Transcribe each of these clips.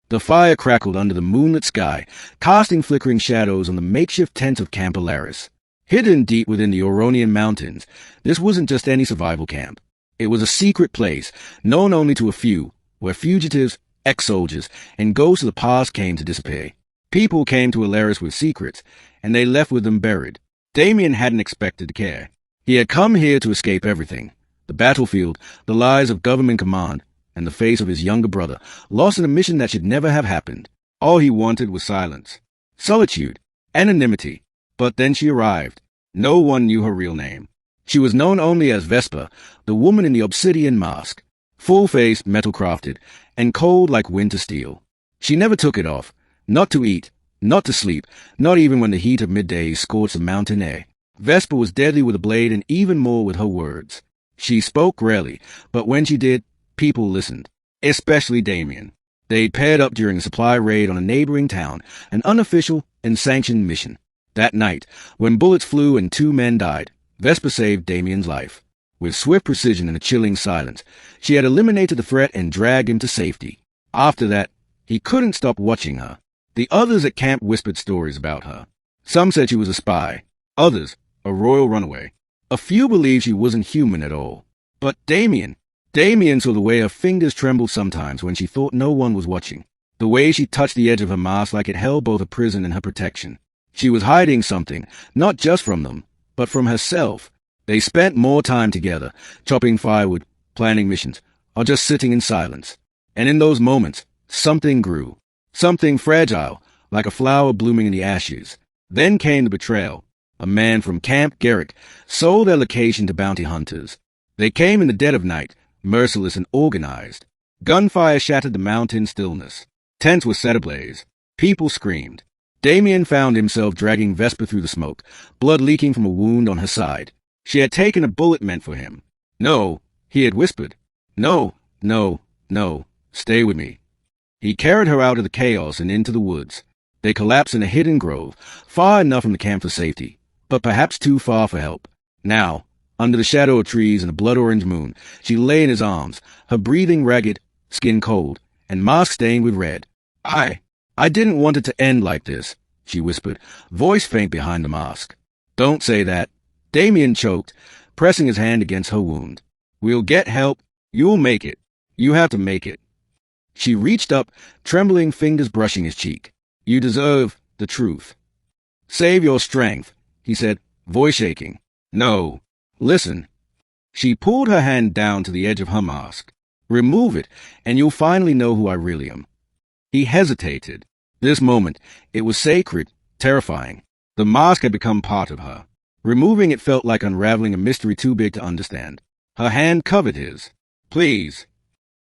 The fire crackled under the moonlit sky, casting flickering shadows on the makeshift tent of Campellaris. Hidden deep within the Oronian mountains, this wasn't just any survival camp. It was a secret place, known only to a few, where fugitives, ex-soldiers, and ghosts of the past came to disappear. People came to Alaris with secrets, and they left with them buried. Damien hadn't expected to care. He had come here to escape everything. The battlefield, the lies of government command, and the face of his younger brother, lost in a mission that should never have happened. All he wanted was silence, solitude, anonymity. But then she arrived. No one knew her real name. She was known only as Vesper, the woman in the obsidian mask, full-faced, metal-crafted, and cold like winter steel. She never took it off, not to eat, not to sleep, not even when the heat of midday scorched the mountain air. Vesper was deadly with a blade and even more with her words. She spoke rarely, but when she did, people listened, especially Damien. They'd paired up during a supply raid on a neighboring town, an unofficial and sanctioned mission. That night, when bullets flew and 2 men died, Vesper saved Damien's life. With swift precision and a chilling silence, she had eliminated the threat and dragged him to safety. After that, he couldn't stop watching her. The others at camp whispered stories about her. Some said she was a spy, others, a royal runaway. A few believed she wasn't human at all. But Damien saw the way her fingers trembled sometimes when she thought no one was watching. The way she touched the edge of her mask like it held both a prison and her protection. She was hiding something, not just from them, but from herself. They spent more time together, chopping firewood, planning missions, or just sitting in silence. And in those moments, something grew. Something fragile, like a flower blooming in the ashes. Then came the betrayal. A man from Camp Garrick sold their location to bounty hunters. They came in the dead of night, merciless and organized. Gunfire shattered the mountain stillness. Tents were set ablaze. People screamed. Damien found himself dragging Vesper through the smoke, blood leaking from a wound on her side. She had taken a bullet meant for him. No, he had whispered. No, no, no, stay with me. He carried her out of the chaos and into the woods. They collapsed in a hidden grove, far enough from the camp for safety, but perhaps too far for help. Now, under the shadow of trees and a blood-orange moon, she lay in his arms, her breathing ragged, skin cold, and mask stained with red. I didn't want it to end like this, she whispered, voice faint behind the mask. Don't say that. Damien choked, pressing his hand against her wound. We'll get help. You'll make it. You have to make it. She reached up, trembling fingers brushing his cheek. You deserve the truth. Save your strength, he said, voice shaking. No. Listen. She pulled her hand down to the edge of her mask. Remove it, and you'll finally know who I really am. He hesitated. This moment, it was sacred, terrifying. The mask had become part of her. Removing it felt like unraveling a mystery too big to understand. Her hand covered his. Please.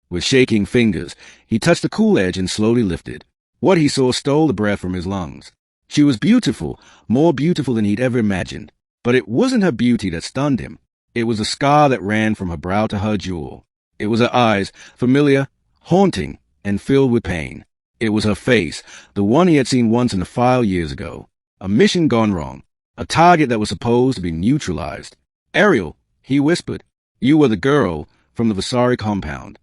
With shaking fingers, he touched the cool edge and slowly lifted. What he saw stole the breath from his lungs. She was beautiful, more beautiful than he'd ever imagined. But it wasn't her beauty that stunned him. It was a scar that ran from her brow to her jewel. It was her eyes, familiar, haunting, and filled with pain. It was her face, the one he had seen once in a file years ago. A mission gone wrong. A target that was supposed to be neutralized. Ariel, he whispered. You were the girl from the Vesper compound.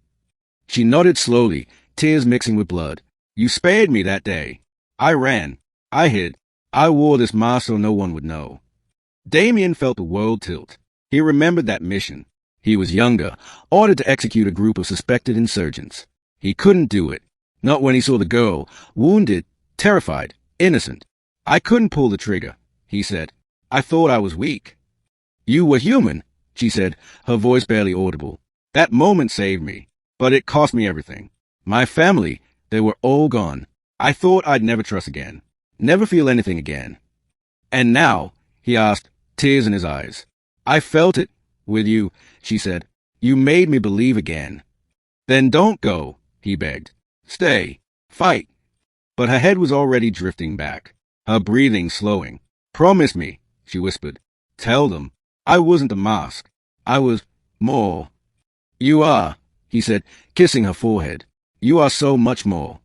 She nodded slowly, tears mixing with blood. You spared me that day. I ran. I hid. I wore this mask so no one would know. Damien felt the world tilt. He remembered that mission. He was younger, ordered to execute a group of suspected insurgents. He couldn't do it. Not when he saw the girl, wounded, terrified, innocent. I couldn't pull the trigger, he said. I thought I was weak. You were human, she said, her voice barely audible. That moment saved me, but it cost me everything. My family, they were all gone. I thought I'd never trust again, never feel anything again. And now, he asked, tears in his eyes. I felt it with you, she said. You made me believe again. Then don't go, he begged. Stay. Fight. But her head was already drifting back, her breathing slowing. Promise me, she whispered. Tell them. I wasn't a mask. I was more. You are, he said, kissing her forehead. You are so much more.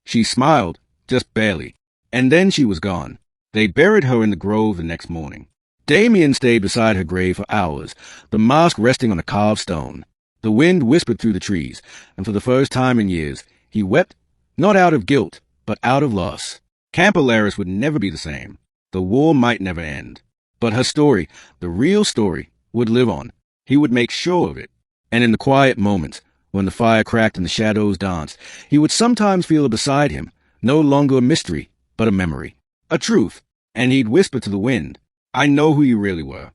She smiled, just barely, and then she was gone. They buried her in the grove the next morning. Damien stayed beside her grave for hours, the mask resting on a carved stone. The wind whispered through the trees, and for the first time in years, he wept Not out of guilt, but out of loss. Campellaris would never be the same. The war might never end. But her story, the real story, would live on. He would make sure of it. And in the quiet moments, when the fire cracked and the shadows danced, he would sometimes feel it beside him, no longer a mystery, but a memory, a truth. And he'd whisper to the wind, "I know who you really were.